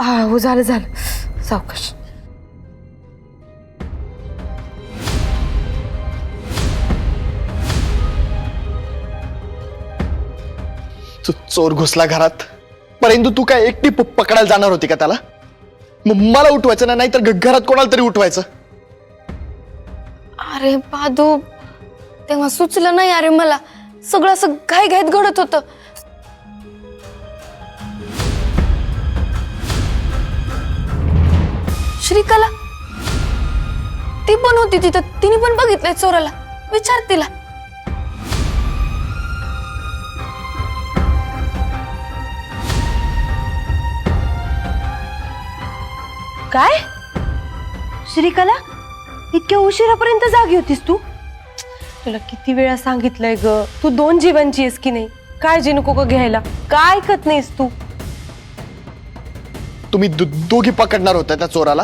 हो झालं झालं सावकाश. चोर घुसला घरात, परंतु तू काय एकटी पकडायला जाणार होती का त्याला? मला उठवायचं ना, नाहीतर घरात कोणाला तरी उठवायचं. अरे बादू, तेव्हा सुचलं नाही. अरे मला सगळं असं घाईघाईत घडत होतं. श्रीकला ती पण होती तिथं, तिने पण बघितलंय चोराला. विचार तिला. काय श्रीकला, इतक्या उशिरापर्यंत जागी होतीस तू? तुला किती वेळा सांगितलंय ग, तू 2 जीवांची आहेस की नाही, काळजी नको का घ्यायला? काय ऐकत नाहीस तू? तुम्ही दोघी पकडणार होता त्या चोराला?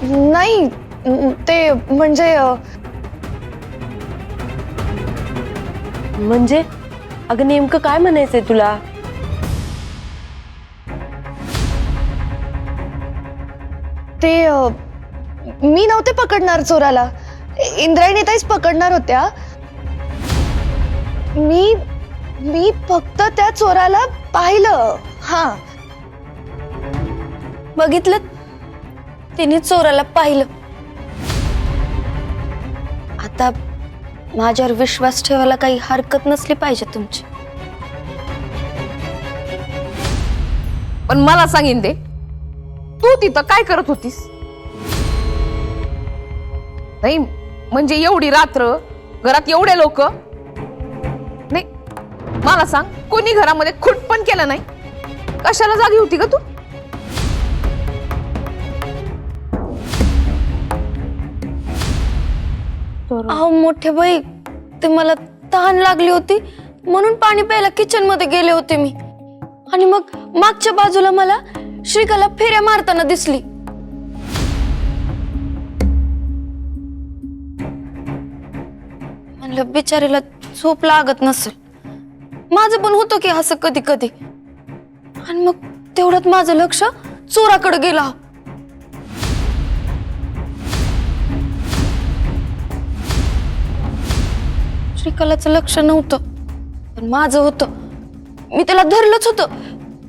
नाही ते म्हणजे अगं नेमकं काय म्हणायचंय तुला? ते मी नव्हते पकडणार चोराला, इंद्रायणी ताईच पकडणार होत्या. मी फक्त त्या चोराला पाहिलं. हा, बघितलं, तिने चोराला पाहिलं. आता माझ्यावर विश्वास ठेवायला काही हरकत नसली पाहिजे तुमची. पण मला सांगीन दे, तू तिथं काय करत होतीस? नाही म्हणजे एवढी रात्र घरात एवढे लोक नाही, मला सांग, कोणी घरामध्ये खूट पण केलं नाही? कशाला जागी होती का तू? अहो मोठे बाई, ते मला तहान लागली होती म्हणून पाणी प्यायला किचन मध्ये गेले होते मी. आणि मग मागच्या बाजूला मला श्रीकला फेऱ्या मारताना दिसली. म्हणलं बिचारीला झोप लागत नसेल. माझं पण होतं की असं कधी कधी. आणि मग तेवढ्यात माझं लक्ष चोराकडे गेला. श्रीकलाचं लक्ष नव्हतं, पण माझं होतं. मी त्याला धरलंच होतं,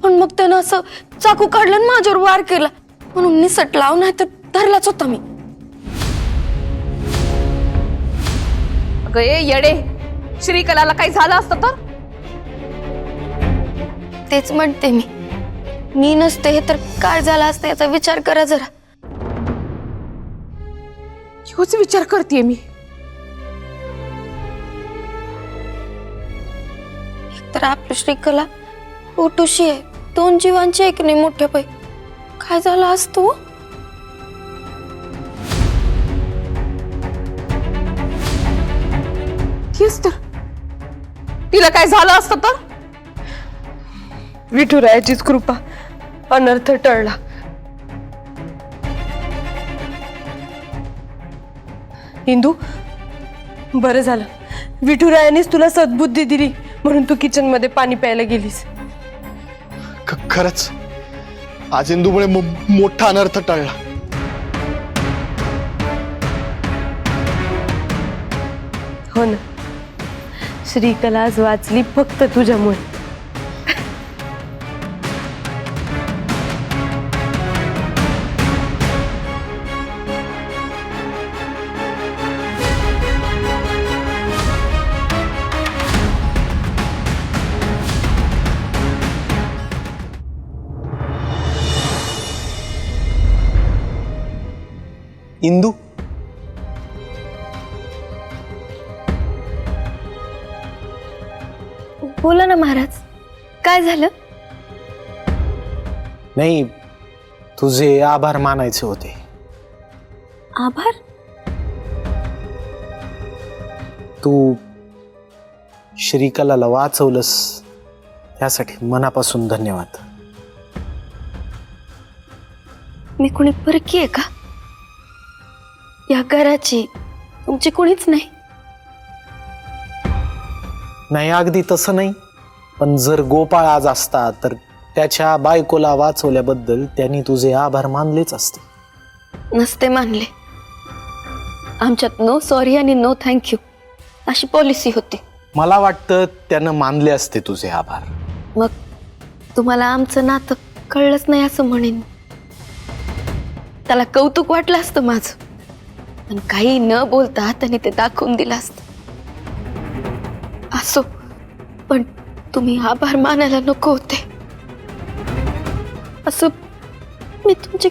पण मग त्यानं असं चाकू काढलं आणि माझ्यावर वार केला. म्हणून निसटला, नाही तर धरलाच होता मी. अगं ए येडे, श्रीकलाला काही झालं असतं तर? तेच म्हणते मी नसते हे तर काय झालं असतं याचा विचार करा जरा. ह्योच विचार करते मी. तर आपली श्रीकला ओटूशी आहे, 2 जीवांची आहे की नाही मोठ्या बाई. काय झालं असतो? तेच तर, तिला काय झालं असतं तर? विठुरायाचीच कृपा, अनर्थ टळला. इंदू, बरं झालं विठुरायानेच तुला सद्बुद्धी दिली म्हणून तू किचन मध्ये पाणी प्यायला गेलीस. खरंच आज इंदूमुळे मोठा अनर्थ टळला. हो ना, श्रीकला आज वाचली फक्त तुझ्यामुळे. इंदू, बोला ना महाराज, काय झालं? नाही, तुझे आभार मानायचे होते. आभार? तू श्रीकलाला वाचवलंस यासाठी मनापासून धन्यवाद. मी कोणी परकी आहे का? या घराची तुमची कोणीच नाही. नाही, अगदी तसं नाही, पण जर गोपाळ आज असता तर त्याच्या बायकोला वाचवल्याबद्दल त्यांनी तुझे आभार मानलेच असते. नसते मानले. आमच्यात नो सॉरी आणि नो थँक्यू अशी पॉलिसी होती. मला वाटतं त्यानं मानले असते तुझे आभार. मग तुम्हाला आमचं नातं कळलंच नाही असं म्हणेन. त्याला कौतुक वाटलं असतं माझं, पण काही न बोलता त्याने ते दाखवून दिलं असतं. असो, पण तुम्ही आभार मानायला नको होते. असं मी तुमचे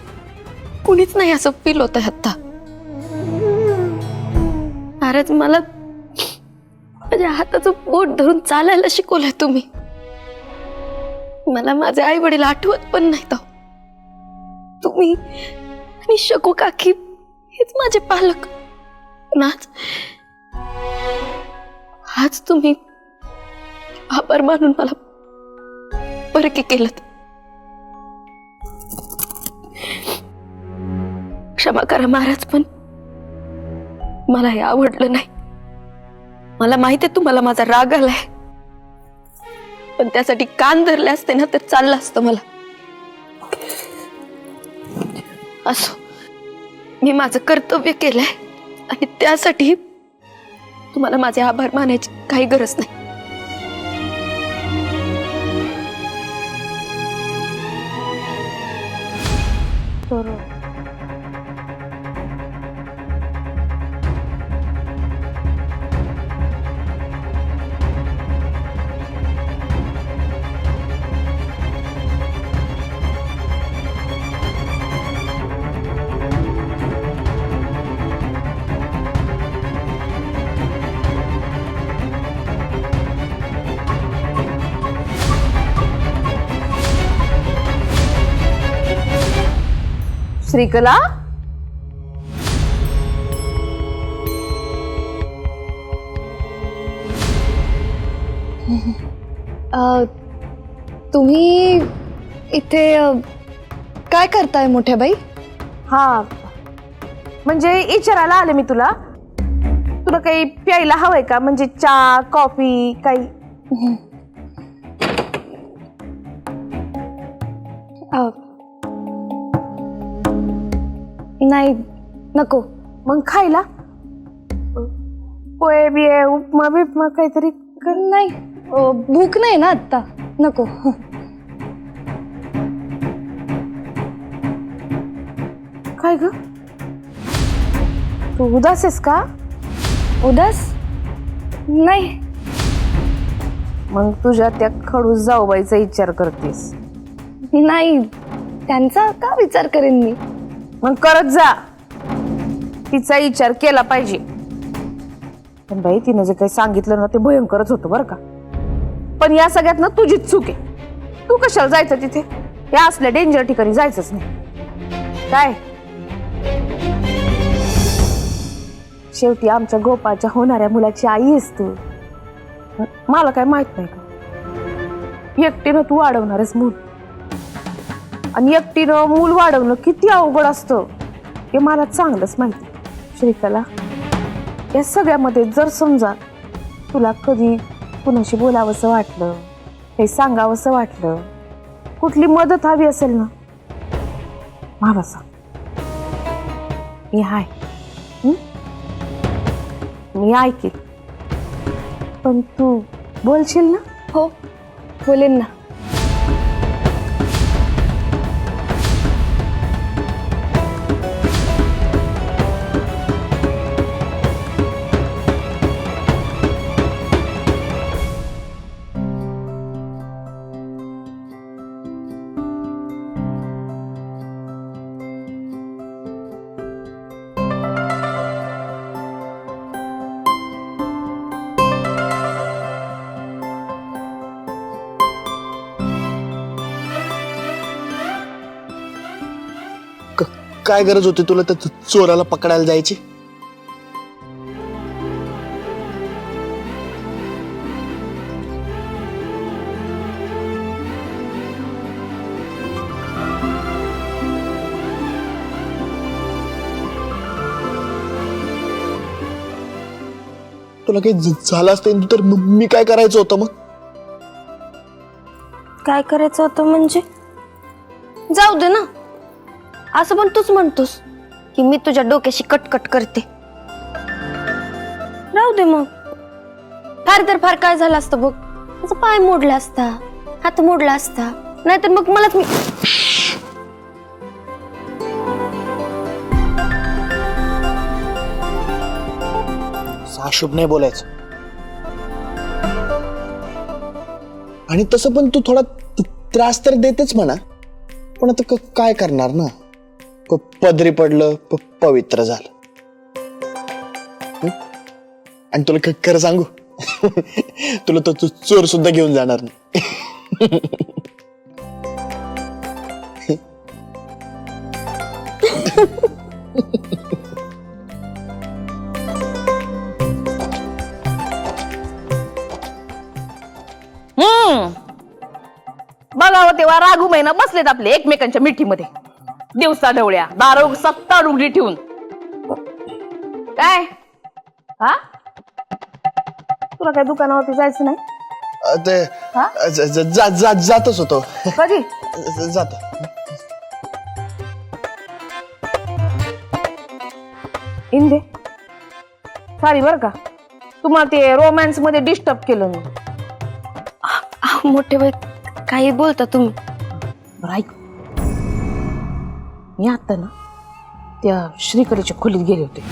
कुणीच नाही असं फील होत आहे आता. नाराज मला माझ्या हाताचं बोट धरून चालायला शिकवलंय तुम्ही. मला माझे आई वडील आठवत पण नाहीत. तुम्ही आणि शकू काकी हेच माझे पालक. आज तुम्ही आभार मानून मला परके केलं. क्षमा करा महाराज, पण मला हे आवडलं नाही. मला माहिती आहे तुम्हाला माझा राग आलाय, पण त्यासाठी कान धरले असते ना तर चाललं असतं मला. असो, मी माझं कर्तव्य केलंय आणि त्यासाठी तुम्हाला माझे आभार मानायची काही गरज नाही. श्रीकला, तुम्ही इथे काय करताय मोठ्या बाई? हा म्हणजे विचारायला आले मी तुला. तुला काही प्यायला हवंय का? म्हणजे चहा, कॉफी काही? नाही, नको. मग खायला पोहे बिये, उपमा बिपमा काहीतरी कर. नाही, भूक नाही ना आत्ता, नको. काय ग, तू उदास आहेस का? उदास नाही. मग तुझ्या त्या खडूस जाऊबाईचा विचार करतेस? नाही, त्यांचा का विचार करेन मी? मग करत जा, तिचा विचार केला पाहिजे. पण बाई, तिने जे काही सांगितलं ना ते भयंकरच होतं बरं का. पण या सगळ्यात ना तुझीच चूक आहे. तू कशाला जायचं तिथे? या असल्या डेंजर ठिकाणी जायचंच नाही. काय शेवटी आमच्या गोपाळच्या होणाऱ्या मुलाची आई आहेस तू. मला काय माहित नाही का, एकटीनं तू वाढवणारच मूल. आणि एकटीनं मूल वाढवणं किती अवघड असतं हे मला चांगलंच माहिती. श्रीकला, या सगळ्यामध्ये जर समजा तुला कधी कुणाशी बोलावंसं वाटलं, काही सांगावंसं वाटलं, कुठली मदत हवी असेल ना, मला सांग. मी आहे, मी ऐकेल. पण तू बोलशील ना? हो, बोलेन ना. काय गरज होती तुला त्या चोराला पकडायला जायची? तुला काही झालं असतं तर मी काय करायचं होतं मग? काय करायचं होतं म्हणजे? जाऊ दे ना, असं पण तूच म्हणतोस की मी तुझ्या डोक्याशी कटकट करते. राहू दे मग. फार तर फार काय झालं असतं बघ, माझा पाय मोडला असता, हात मोडला असता, नाहीतर मग मलाच अशुभ नाही बोलायचं. आणि तसं पण तू थोडा त्रास तर देतेच म्हणा, पण आता काय करणार ना, पदरी पडलं, पवित्र झालं. आणि तुला खरं सांगू, तुला तर तू चोर सुद्धा घेऊन जाणार नाही. बघावं तेव्हा रागू महिना बसलेत आपले एकमेकांच्या मिठीमध्ये, दिवसा ढवळ्या दारू सत्ता उघडी ठेवून. काय हा, तुला काय दुकानावरती जायचं नाही? जातच होतो. कधी जात. इंदे सॉरी बर का, तुम्हाला ते रोमॅन्स मध्ये डिस्टर्ब केलं मी. मोठे बाई काही बोलता तुम्ही. बरं ऐक, मी आता ना त्या श्रीकलेच्या खोलीत गेले होते.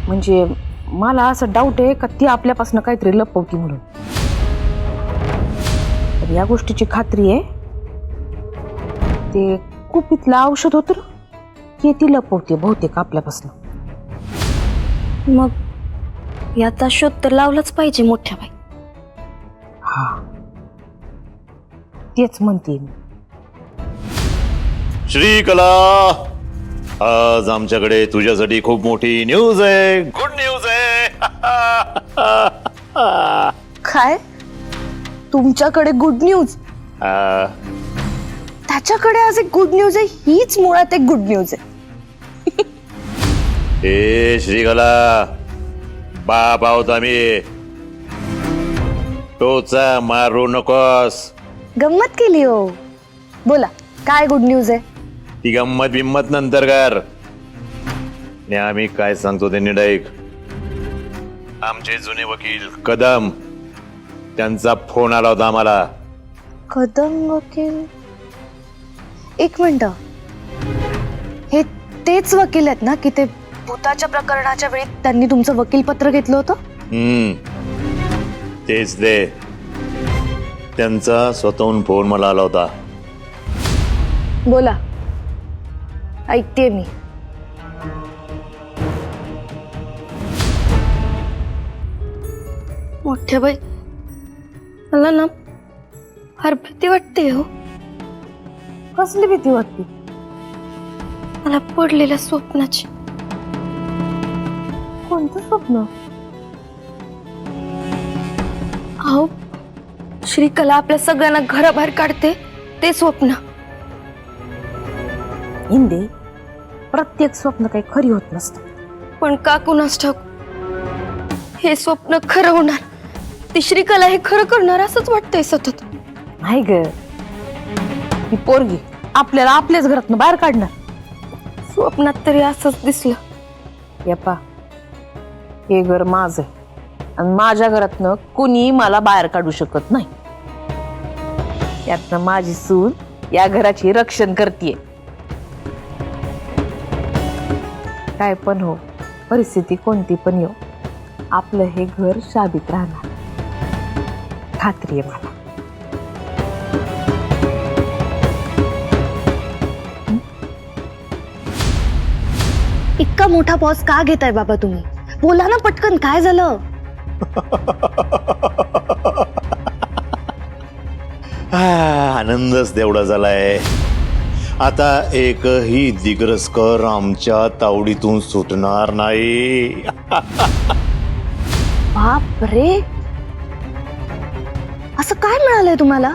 म्हणजे मला असं डाऊट आहे का ती आपल्यापासून काहीतरी लपवती म्हणून. तर या गोष्टीची खात्री आहे, ते कुपीतलं औषध होतं ना, ते ती लपवते बहुतेक आपल्यापासून. मग याचा शोध तर लावलाच पाहिजे मोठ्या बाई. हा तेच म्हणते मी. श्रीकला, आज आमच्याकडे तुझ्यासाठी खूप मोठी न्यूज आहे, गुड न्यूज आहे. काय तुमच्याकडे गुड न्यूज? त्याच्याकडे आज एक गुड न्यूज आहे, हीच मुळात एक गुड न्यूज आहे. ए श्रीकला, बाप आहोत आम्ही, टोचा मारू नकोस. गंमत केली हो. बोला काय गुड न्यूज आहे? ती गंमत बिम्मत नंतर कर, आणि आम्ही काय सांगतो ते नीट ऐक. आमचे जुने वकील कदम, त्यांचा फोन आला होता आम्हाला. कदम वकील? एक मिनिट, हे तेच वकील आहेत ना की ते भूताच्या प्रकरणाच्या वेळी त्यांनी तुमचं वकीलपत्र घेतलं होतं? तेच ते. त्यांचा स्वतःहून फोन मला आला होता. बोला, ऐकते मी. मोठ्या बाई, मला ना फार भीती वाटते हो. कसली भीती वाटते? मला पडलेल्या स्वप्नाची. कोणतं स्वप्न? अहो, श्रीकला आपल्या सगळ्यांना घराबाहेर काढते ते स्वप्न. इंदे, प्रत्येक स्वप्न काही खरी होत नसतं. पण का कुणास ठाऊक हे स्वप्न खरं होणार, ती श्रीकला हे खरं करणार असंच वाटतंय सतत. नाही ग, ही पोरगी आपल्याला आपल्याच घरातनं बाहेर काढणार. स्वप्नात तरी असंच दिसलं. यप्पा, हे घर माझं आहे आणि माझ्या घरातनं कुणी मला बाहेर काढू शकत नाही. यातनं माझी सून या घराची रक्षण करतीये. काय पण हो, परिस्थिती कोणती पण येऊ, आपलं हे घर शाबीत राहणार, खात्री आहे मला. इतका मोठा पॉज का घेताय बाबा तुम्ही? बोला ना पटकन, काय झालं? आनंदच तेवढा झालाय. आता एकही दिग्रसकर आमच्या तावडीतून सुटणार नाही. बाप रे, असं काय मिळालंय तुम्हाला?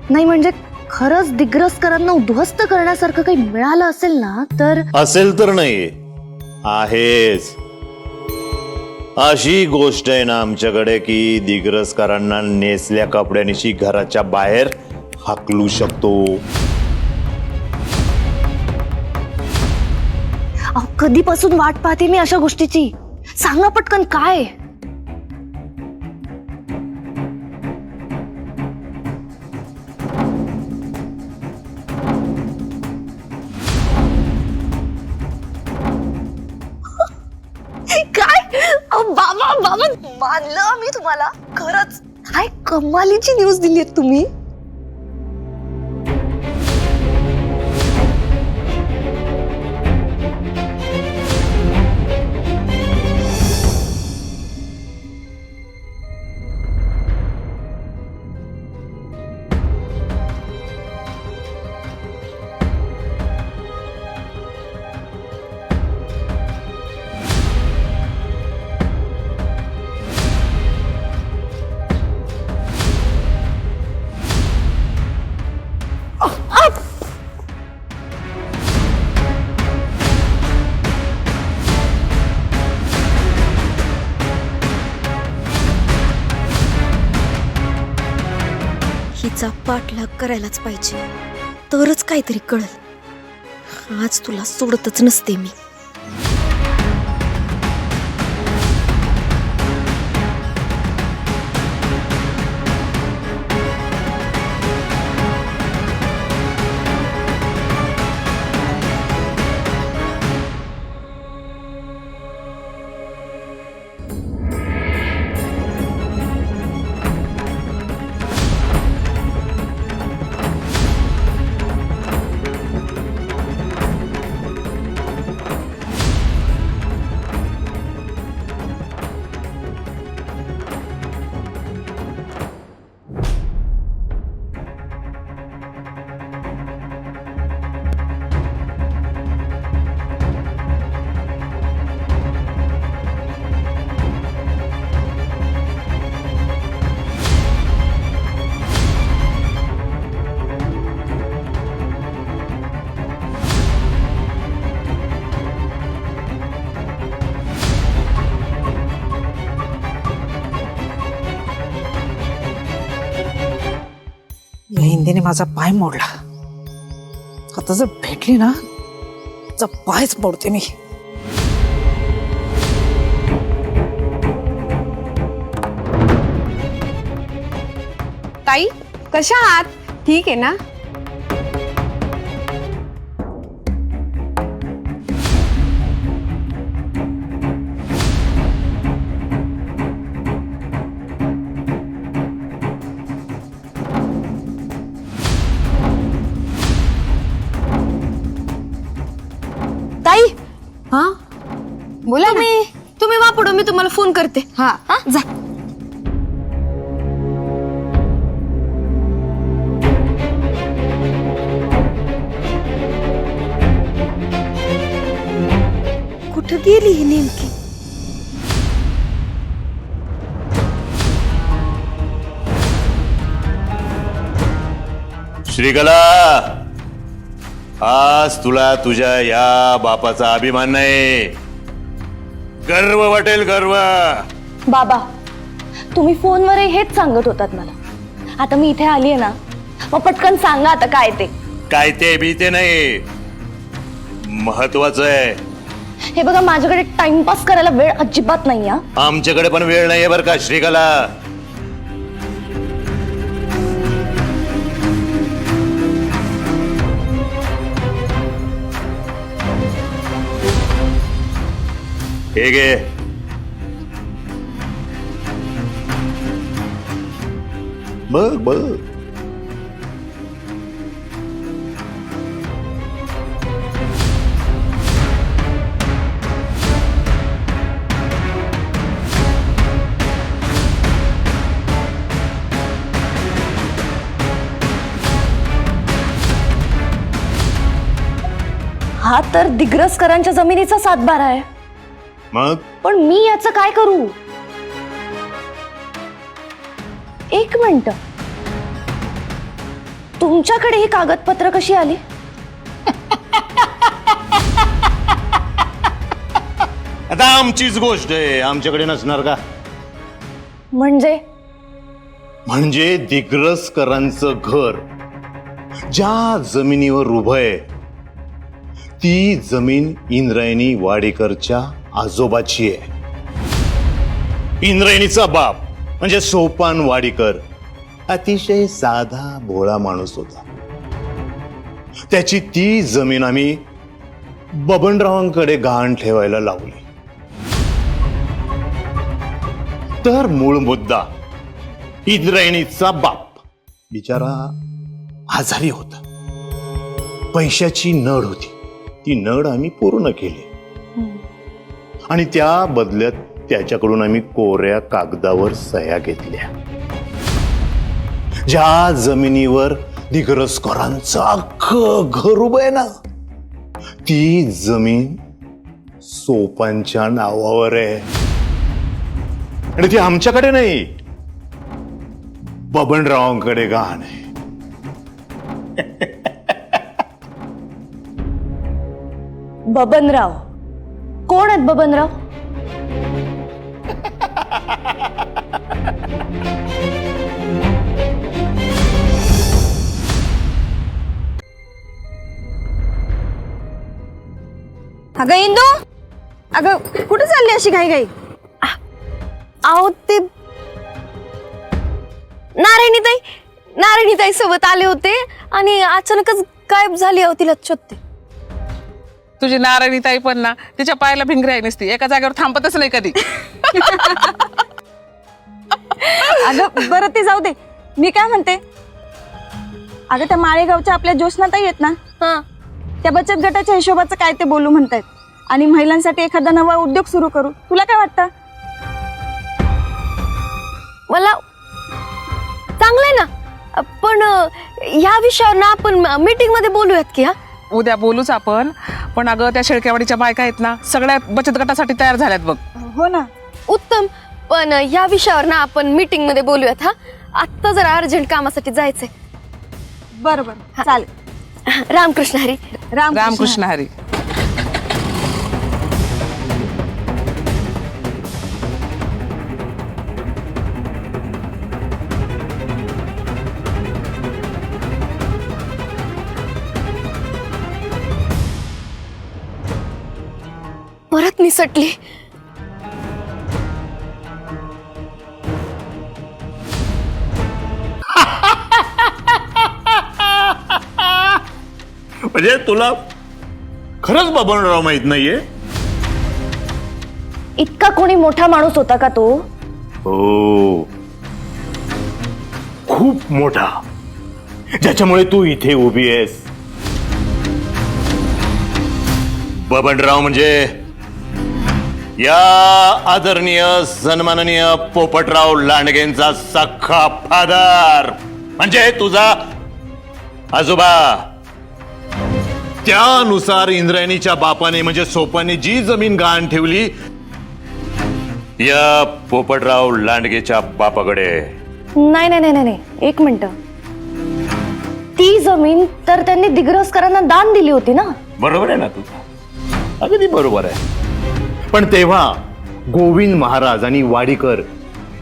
नाही म्हणजे खरंच दिग्रसकरांना उद्ध्वस्त करण्यासारखं काही मिळालं असेल ना तर? असेल तर नाही, आहेच. अशी गोष्ट आहे ना आमच्याकडे की दिग्रसकरांना नेसल्या कपड्यानिशी घराच्या बाहेर हाकलू शकतो. अहो, कधीपासून वाट पाहते मी अशा गोष्टीची. सांगा पटकन काय. काय बाबा बाबा मानलं मी तुम्हाला. खरंच काय कमालीची न्यूज दिली आहे तुम्ही. हिचा पाठलाग करायलाच पाहिजे, तरच काहीतरी कळल. आज तुला सोडतच नसते मी. या हिंदीने माझा पाय मोडला. आता जर भेटली ना तर पायच मोडते मी. ताई कशा आहात? ठीक आहे ना? ताई, हा बोला ना. तुम्ही वापडो, मी तुम्हाला फोन करते. हा जा. कुठं गेली ही नेमकी? श्रीकला, आज तुला तुझ्या या बापाचा अभिमान नाही, गर्व वाटेल, गर्व. बाबा तुम्ही फोनवरही हेच सांगत होतात मला. आता मी इथे आलीये ना, मग पटकन सांगा आता काय ते. काय ते बी ते नाही, महत्वाचं आहे. हे बघा, माझ्याकडे टाइमपास करायला वेळ अजिबात नाही. आमच्याकडे पण वेळ नाहीये बरं का श्रीकला. हे घे. बघ बघ. हा तर दिग्रसकरांच्या जमिनीचा 7/12 आहे. मग पण मी याचं काय करू? एक मिनिट, तुमच्याकडे ही कागदपत्र कशी आली? आता आता आमचीच गोष्ट आहे, आमच्याकडे नसणार का? म्हणजे दिग्रसकरांचं घर ज्या जमिनीवर उभं आहे ती जमीन इंद्रायणी वाडेकरच्या आजोबाची आहे. इंद्रायणीचा बाप म्हणजे सोपान वाडेकर अतिशय साधा भोळा माणूस होता. त्याची ती जमीन आम्ही बबनरावांकडे गहाण ठेवायला लावली. तर मूळ मुद्दा, इंद्रायणीचा बाप बिचारा आजारी होता, पैशाची नड होती, ती नड आम्ही पूर्ण केली आणि त्या बदल्यात त्याच्याकडून आम्ही कोऱ्या कागदावर सह्या घेतल्या. ज्या जमिनीवर दिग्रसकरांचं अख्खं घर उभं आहे ना, ती जमीन सोपांच्या नावावर आहे आणि ती आमच्याकडे नाही, बबनरावांकडे गहाण आहे. बबनराव कोण आहेत बबनराव? अगं इंदू, अगं कुठे चालली अशी घाई घाई? आहो ते नारायणीताई सोबत आले होते आणि अचानकच गायब झाली. अहो तिला शोधते. तुझी नारायणीताई पण ना तिच्या पायाला भिंगरी आहे नसती, एका जागेवर थांबतच नाही कधी. अगं बरं ते जाऊ दे, मी काय म्हणते, अगं त्या माळेगावच्या आपल्या ज्योत्स्नाताई आहेत ना, त्या बचत गटाच्या हिशोबाचं काय ते बोलू म्हणतायत आणि महिलांसाठी एखादा नवा उद्योग सुरू करू. तुला काय वाटतं? मला चांगलंय ना, पण ह्या विषयावर ना आपण मीटिंग मध्ये बोलूयात की? उद्या बोलूच आपण, पण अगं त्या शेळकेवाडीच्या बायका आहेत ना, सगळ्या बचत गटासाठी तयार झाल्यात बघ. हो ना. उत्तम, पण ह्या विषयावर ना आपण मीटिंग मध्ये बोलूयात. आत्ता जरा अर्जंट कामासाठी जायचंय. बरं बरं चालेल. रामकृष्ण हरी. रामकृष्ण हरी. परत निसटली. म्हणजे तुला खरंच बबनराव माहित नाहीये? इतका कोणी मोठा माणूस होता का तो? हो, खूप मोठा, ज्याच्यामुळे तू इथे उभी आहेस. बबनराव म्हणजे या आदरणीय सन्माननीय पोपटराव लांडगेंचा सख्खा फादर, म्हणजे तुझा आजोबा. त्यानुसार इंद्रायणीच्या बापाने म्हणजे सोपाने जी जमीन गहाण ठेवली या पोपटराव लांडगेच्या बापाकडे. नाही नाही नाही नाही, एक मिनिट. ती जमीन तर त्यांनी दिग्रसकरांना दान दिली होती ना? बरोबर आहे ना तुझं, अगदी बरोबर आहे. पण तेव्हा गोविंद महाराज आणि वाडीकर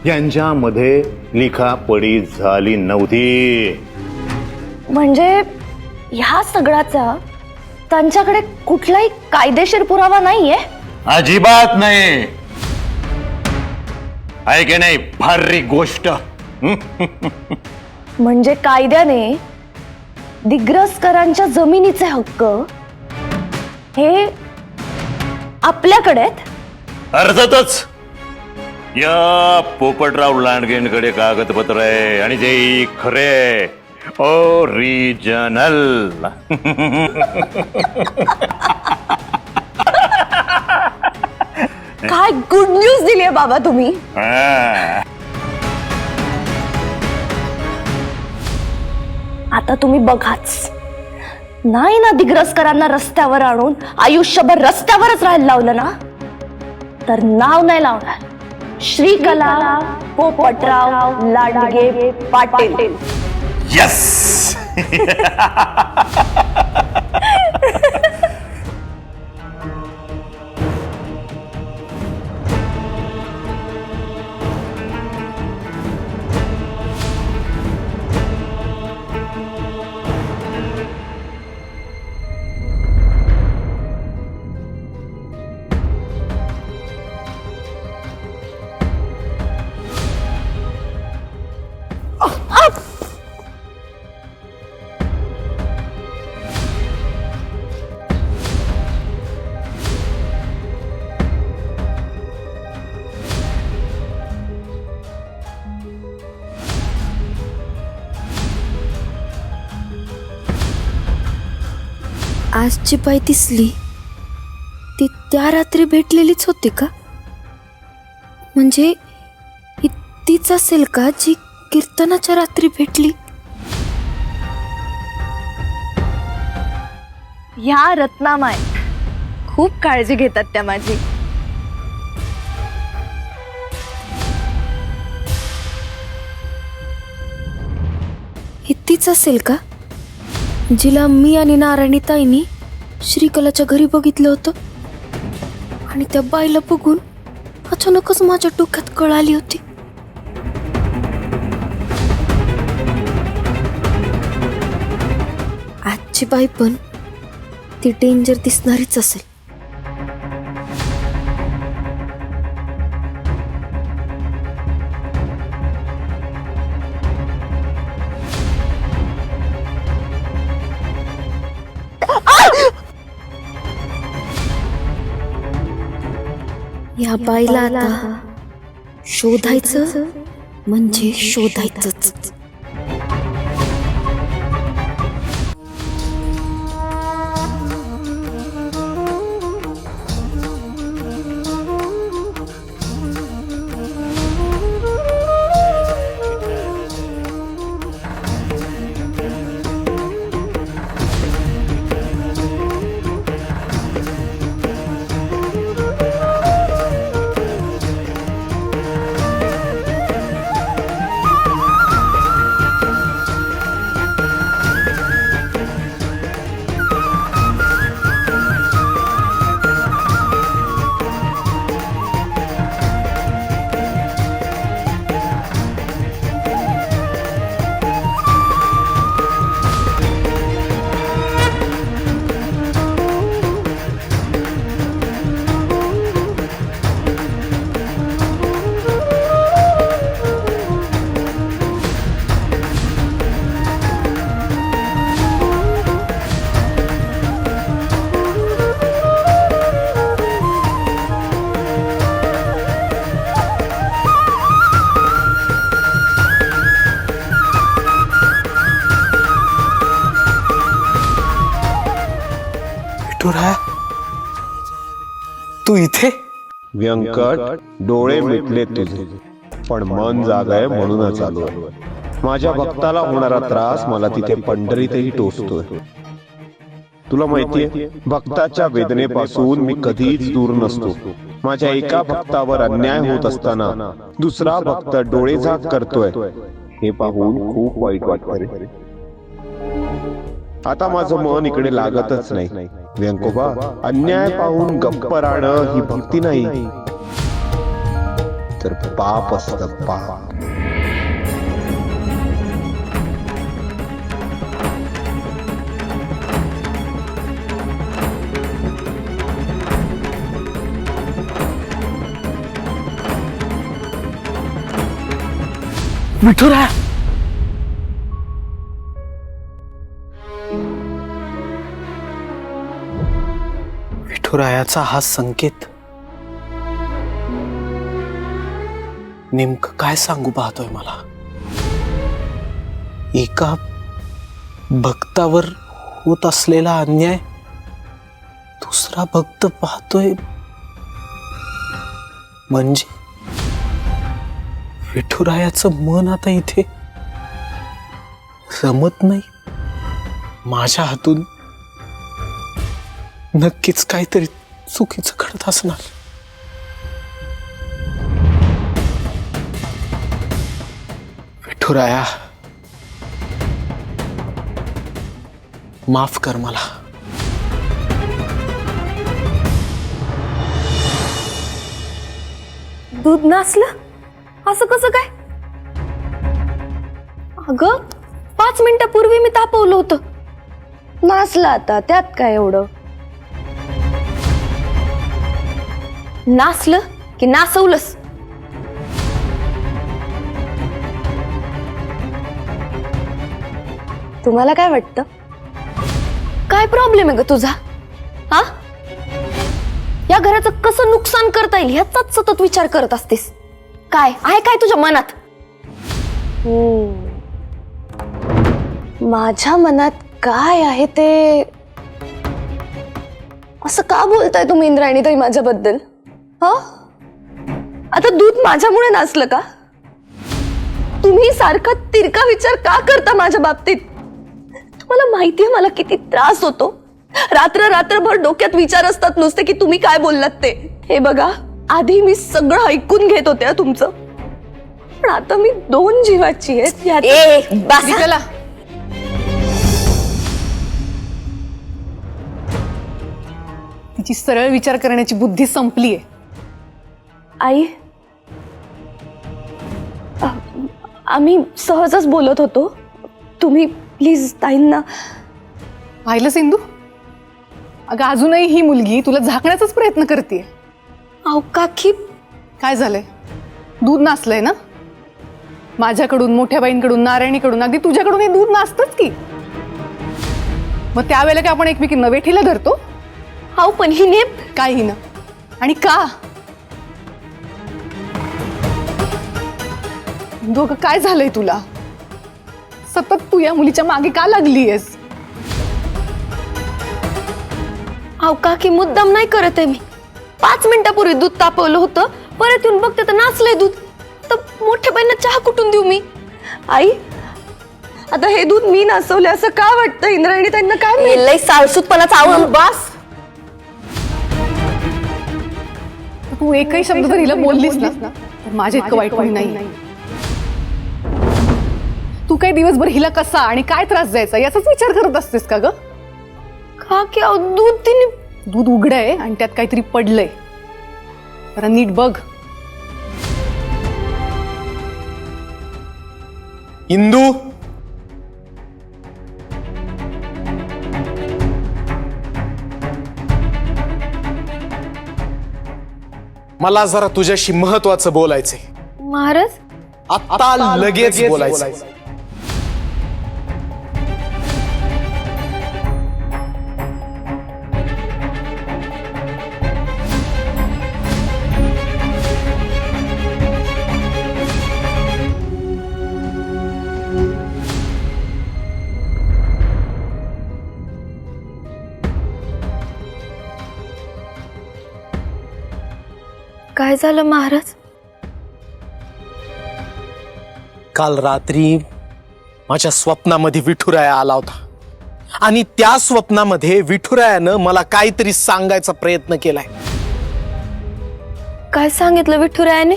यांच्यामध्ये लिखापडी झाली नव्हती. म्हणजे ह्या सगळ्याचा त्यांच्याकडे कुठलाही कायदेशीर पुरावा नाहीये? अजिबात नाही. आहे की नाही फारी गोष्ट? म्हणजे कायद्याने दिग्रसकरांच्या जमिनीचे हक्क हे आपल्याकडे आहेत? अर्थातच या पोपटराव लांडगेंकडे कागदपत्र आहे आणि ते खरे ओरिजिनल. काय गुड न्यूज दिली आहे बाबा तुम्ही. आता तुम्ही बघाच, नाही ना दिग्रसकरांना रस्त्यावर आणून आयुष्यभर रस्त्यावरच राहायला लावलं ना, तर नाव नाही लावणार श्रीकला पोपटराव लांडगे पाटील. यस. आज जी बाई दिसली ती त्या रात्री भेटलेलीच होती का? म्हणजे ही तीच असेल का जी कीर्तनाच्या रात्री भेटली? ह्या रत्नामाय खूप काळजी घेतात त्या माझी. ही तीच असेल का जिला मी आणि नारायणी ताईनी श्रीकलाच्या घरी बघितलं होतं आणि त्या बाईला बघून अचानकच माझ्या डोक्यात कळ आली होती. आजची बाई पण ती डेंजर दिसणारीच असेल. या बाईला आता शोधायचं म्हणजे शोधायचंच. विठुराया, तू इथे? व्यंकट, डोळे मिटले तुझे, पण मन जाग आहे म्हणूनच आलो. माझ्या भक्ताला होणारा त्रास मला तिथे पंढरीतही टोचतोय. तुला माहितीये, भक्ताच्या वेदनेपासून मी कधीच दूर नसतो. माझ्या एका भक्तावर अन्याय होत असताना दुसरा भक्त डोळे झाक करतोय हे पाहून खूप वाईट वाटतंय. आता माझं मन इकडे लागतच नाही. व्यंकोबा, अन्याय पाहून गप्प राहणं ही भक्ती नाही, तर पाप असतं, पाप. विठुराया, विठुरायाचा हा संकेत नेमकं काय सांगू पाहतोय मला? एका भक्तावर होत असलेला अन्याय दुसरा भक्त पाहतोय, म्हणजे विठुरायाचं मन आता इथे रमत नाही. माझ्या हातून नक्कीच काहीतरी चुकीचं घडत असणार. विठुराया, माफ कर मला. दूध नासलं? असं कसं काय? अगं 5 मिनिटापूर्वी मी तापवलं होतं. नासला आता, त्यात काय एवढं? नासलं की नासवलंस? तुम्हाला काय वाटतं? काय प्रॉब्लेम आहे ग तुझा? हा, या घराचं कसं नुकसान करता येईल ह्याचाच सतत विचार करत असतेस. काय आहे काय तुझ्या मनात? माझ्या मनात काय आहे ते असं का बोलताय तुम्ही इंद्रायणीताई माझ्याबद्दल? हा, आता दूध माझ्यामुळे नाचलं का? तुम्ही सारखा तिरका विचार का करता माझ्या बाबतीत? तुम्हाला माहितीये मला किती त्रास होतो. रात्रभर डोक्यात विचार असतात नुसते की तुम्ही काय बोललात ते. हे बघा, आधी मी सगळं ऐकून घेत होते तुमचं, पण आता मी 2 जीवाची आहे. श्रीकला, तिची सरळ विचार करण्याची बुद्धी संपलीये. आई, आम्ही सहजच बोलत होतो. तुम्ही प्लीज ताईंना. पाहिलं सिंधू, अगं अजूनही ही मुलगी तुला झाकण्याचाच प्रयत्न करते. अहो काकी, काय झालंय? दूध नासलंय ना माझ्याकडून, मोठ्या बाईंकडून, नारायणीकडून, अगदी तुझ्याकडून हे दूध नासतच की. मग त्यावेळेला काय आपण एकमेकींना वेठीला धरतो? अहो पण हिने काय हिनं आणि का? दोघं काय झालंय तुला? सतत तू या मुलीच्या मागे का लागलीयस? अहो काकी, मुद्दाम नाही करत आहे मी. 5 मिनिटापूर्वी दूध तापवलं होतं, परत येऊन बघते तर नाचलंय दूध. तर मोठ्या बाईंना चहा कुठून देऊ मी? आई, आता हे दूध मी नाचवले असं का वाटतं इंद्रायणी त्यांना? काय लय साळसूतपणाचा आवड. बस, तू एकही शब्द जर हिला बोललीस ना तर माझ्या इतकं वाईट कोणी नाही. तू काही दिवसभर हिला कसा आणि काय त्रास द्यायचा याचाच विचार करत असतेस का ग? काकी, अहो दूध तिने. दूध उघडंय आणि त्यात काहीतरी पडलंय. जरा नीट बघ. इंदू, मला जरा तुझ्याशी महत्वाचं बोलायचंय. महाराज, आता लगेच बोलायचंय. काय झालं महाराज? काल रात्री माझ्या स्वप्नामध्ये विठुराया आला होता आणि त्या स्वप्नामध्ये विठुरायानं मला काहीतरी सांगायचा प्रयत्न केलाय. काय सांगितलं विठुरायाने?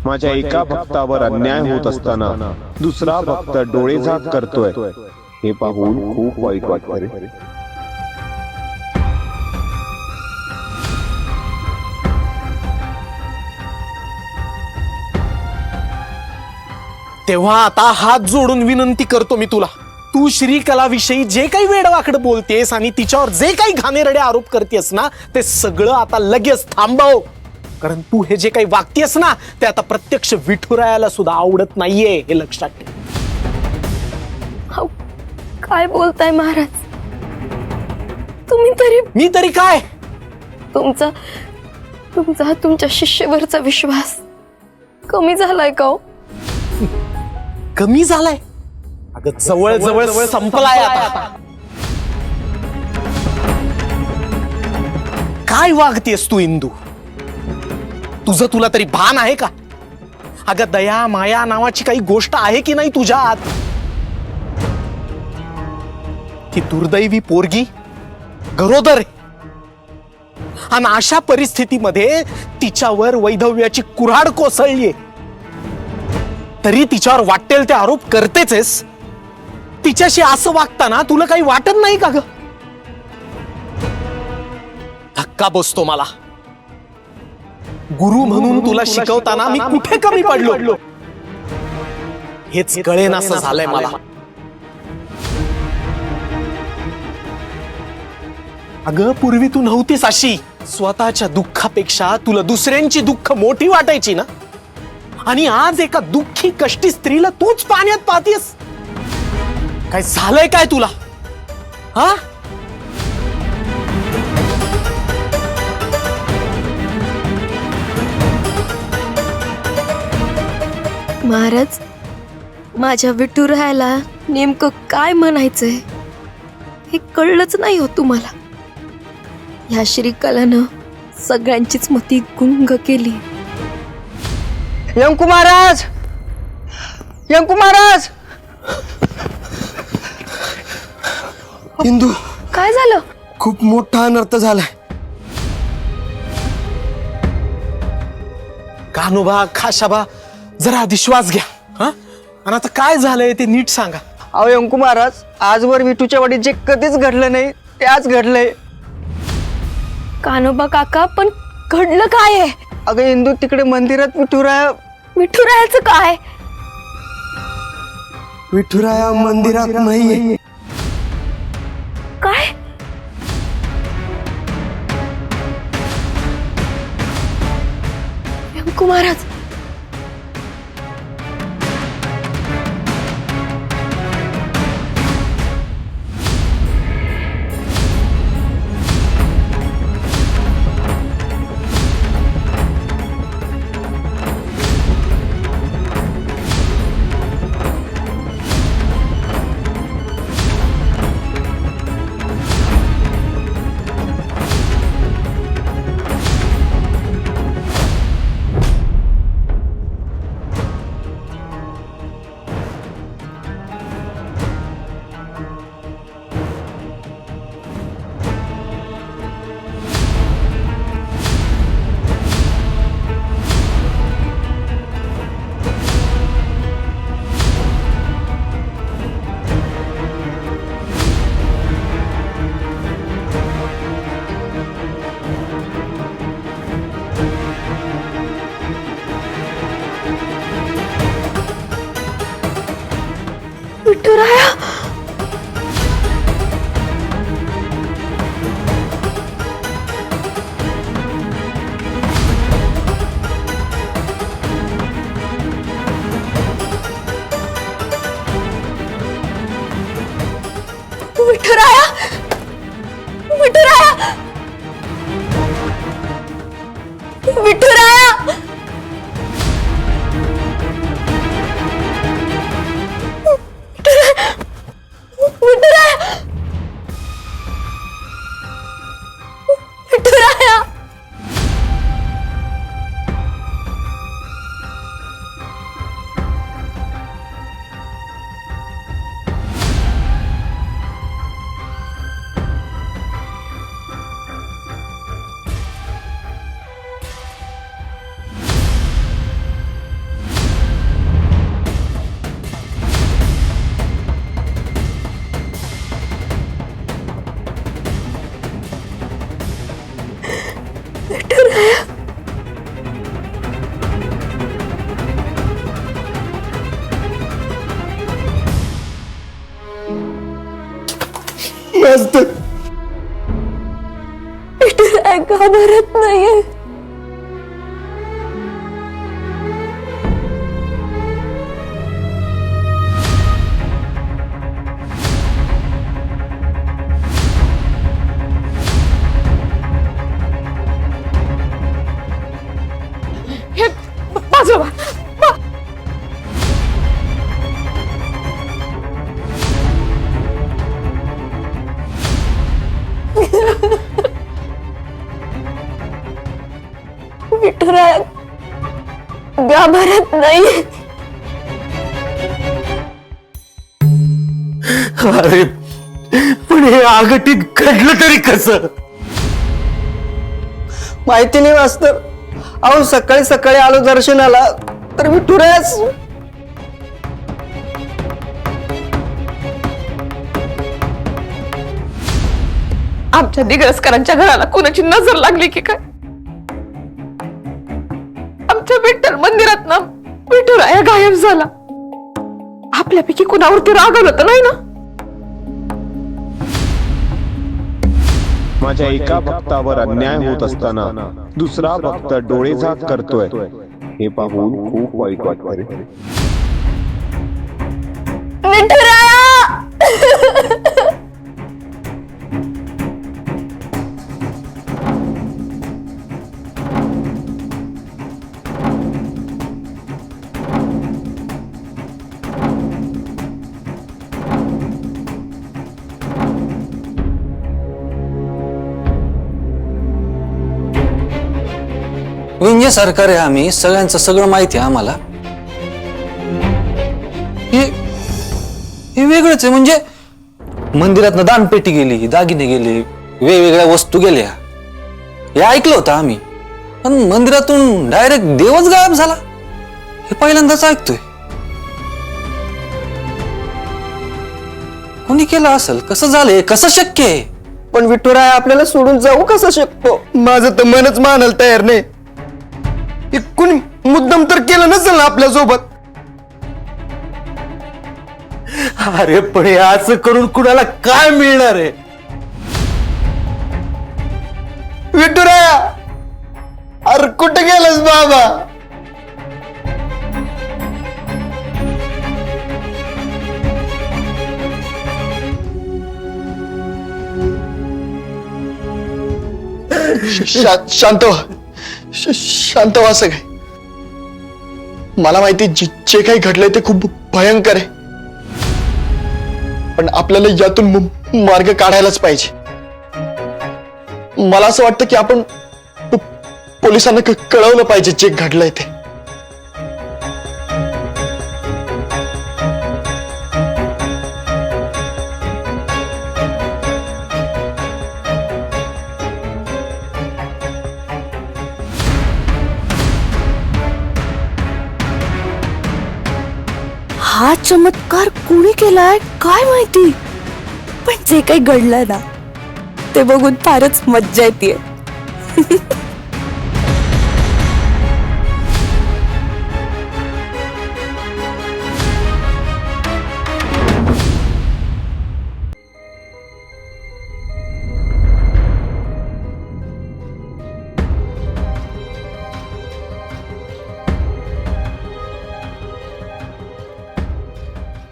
माझ्या एका भक्तावर अन्याय होत असताना दुसरा भक्त डोळेझाक करतोय हे पाहून खूप वाईट वाटतं रे. तेव्हा आता हात जोडून विनंती करतो मी तुला, तू श्रीकलाविषयी जे काही वेडवाकडं बोलतेस आणि तिच्यावर जे काही घाणेरडे आरोप करतेस ना ते सगळं आता लगेच थांबव. कारण तू हे जे काही वागतेस ना ते आता प्रत्यक्ष विठुरायाला सुद्धा आवडत नाहीये, हे लक्षात ठेव. काय बोलताय महाराज? तुम्ही तरी. मी तरी काय? तुमच्या शिष्यवरचा विश्वास कमी झालाय का हो? कमी झालाय? अगं जवळ जवळ संपलाय आता. काय वागतेस तू इंदू? तुला तरी भान आहे का? अगं दया माया नावाची काही गोष्ट आहे की नाही तुझ्या आत? ती दुर्दैवी पोरगी गरोदर आहे आणि अशा परिस्थितीमध्ये तिच्यावर वैधव्याची कुऱ्हाड कोसळलीये, तरी तिच्यावर वाटेल ते आरोप करतेच. तिच्याशी असं वागताना तुला काही वाटत नाही का ग? धक्का बसतो मला. गुरु म्हणून तुला शिकवताना मी कुठे कमी पडलो हेच कळेनासं झालंय मला. अगं पूर्वी तू नव्हतीस अशी. स्वतःच्या दुःखापेक्षा तुला दुसऱ्यांची दुःख मोठी वाटायची ना, आणि आज एका दुःखी कष्टी स्त्रीला तूच पाण्यात पाहतेस. काय झालंय काय तुला? हा, महाराज, माझ्या विठुरायाला नेमकं काय म्हणायचंय हे कळलंच नाही हो तुम्हाला. ह्या श्रीकलानं सगळ्यांचीच मती गुंग केली. यंकू महाराज, यंकू महाराज. इंदू, काय झालं? खूप मोठा अनर्थ झालाय. कान्होबा, खाशाबा, जरा आधी श्वास घ्या. हा, आणि आता काय झालंय ते नीट सांगा. अहो यंकू महाराज, आजवर विठूच्या वाडीत जे कधीच घडलं नाही ते आज घडलंय. कान्होबा काका, पण घडलं काय आहे? अगं इंदू, तिकडे मंदिरात विठुरायाचं काय? विठुराया मंदिरात नाहीये. काय? यंकू महाराज, विठुराया. विठुराया, विठुराया, विठुराया. विठुराया घाबरत नाहीये. विठुराया घाबरत नाही. अरे पण हे आगटीत घडलं तरी कसं? माहिती नाही मास्तर. अहो सकाळी सकाळी आलो दर्शनाला तर विठुरायाच. आमच्या दिग्रसकरांच्या घराला कोणाची नजर लागली की काय? आमच्या विठ्ठल मंदिरात ना विठुराया गायब झाला. आपल्यापैकी कुणावरती रागवलं तर नाही ना? माझ्या एका भक्तावर अन्याय होत असताना दुसरा भक्त डोळे झाक करतोय हे पाहून खूप वाईट वाटतंय. विठुराया. विंजे सरकार आहे आम्ही, सगळ्यांचं सगळं माहिती आहे आम्हाला. हे वेगळंच आहे. म्हणजे मंदिरातनं दानपेटी गेली, दागिने गेले, वेगवेगळ्या वस्तू गेल्या, हे ऐकलं होतं आम्ही. पण मंदिरातून डायरेक्ट देवच गायब झाला हे पहिल्यांदाच ऐकतोय. कोणी केलं असेल? कसं झालंय? कसं शक्य आहे? पण विठुराया आपल्याला सोडून जाऊ कसं शकतो? माझं तर मनच मानायला तयार नाही. हे कुणी मुद्दाम तर केलं नसेल ना आपल्या सोबत. अरे पण हे असं करून कुणाला काय मिळणार आहे? विठुराया, अरे कुठे गेलास बाबा? शांत व्हा, शांत व्हा सगळे. मला माहिती जे काही घडलंय ते खूप भयंकर आहे, पण आपल्याला यातून मार्ग काढायलाच पाहिजे. मला असं वाटतं की आपण पोलिसांना कळवलं पाहिजे जे घडलंय ते. हा चमत्कार कोणी केलाय काय माहिती, पण जे काही घडलंय ना ते बघून फारच मज्जा येते.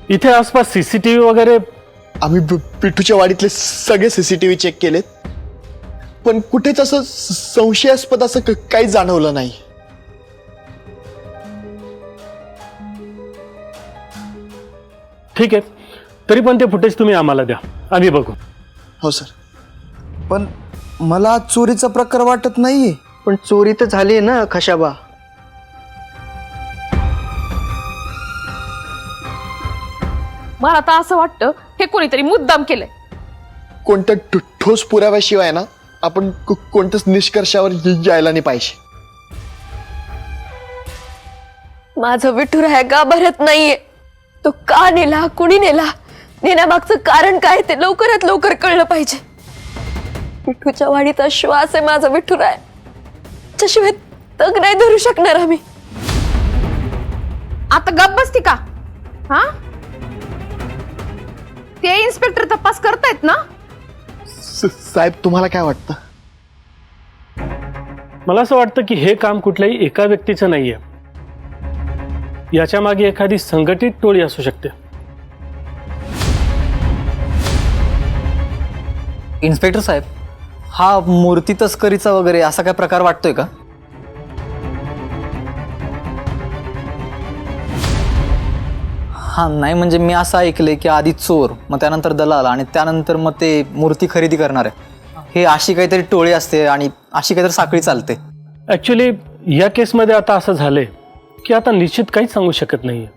इथे आसपास सीसीटीव्ही वगैरे? आम्ही पिठूच्या वाडीतले सगळे सीसीटीव्ही चेक केलेत, पण कुठेच असं संशयास्पद असं काही जाणवलं नाही. ठीक आहे, तरी पण ते फुटेज तुम्ही आम्हाला द्या, आम्ही बघू. हो सर. पण मला चोरीचा प्रकार वाटत नाहीये. पण चोरी तर झाली ना खशाबा. मला तर असं वाटतं हे कोणीतरी मुद्दाम केलंय. कोणत्या ठोस पुराव्याशिवाय ना आपण कोणत्याच निष्कर्षावर यायला नाही पाहिजे. माझं विठुराया गाभाऱ्यात नाहीये. तो का नेला, कुणी नेला, नेण्यामागचं कारण काय ते लवकरात लवकर कळलं पाहिजे. विठूच्या वाडीचा श्वास आहे माझा विठुराया, त्याशिवाय तग नाही धरू शकणार आम्ही. आता गप्प बसती का? हा, ते इन्स्पेक्टर तपास करतायत ना. साहेब, तुम्हाला काय वाटतं? मला असं वाटतं की हे काम कुठल्याही एका व्यक्तीचं नाहीये. याच्या मागे एखादी संघटित टोळी असू शकते. इन्स्पेक्टर साहेब, हा मूर्ती तस्करीचा वगैरे असा काय प्रकार वाटतोय का? हा नाही, म्हणजे मी असं ऐकलंय की आधी चोर, मग त्यानंतर दलाल आणि त्यानंतर मग ते मूर्ती खरेदी करणार आहे. हे अशी काहीतरी टोळी असते आणि अशी काहीतरी साखळी चालते. ऍक्च्युली या केसमध्ये आता असं झालंय की आता निश्चित काहीच सांगू शकत नाहीये.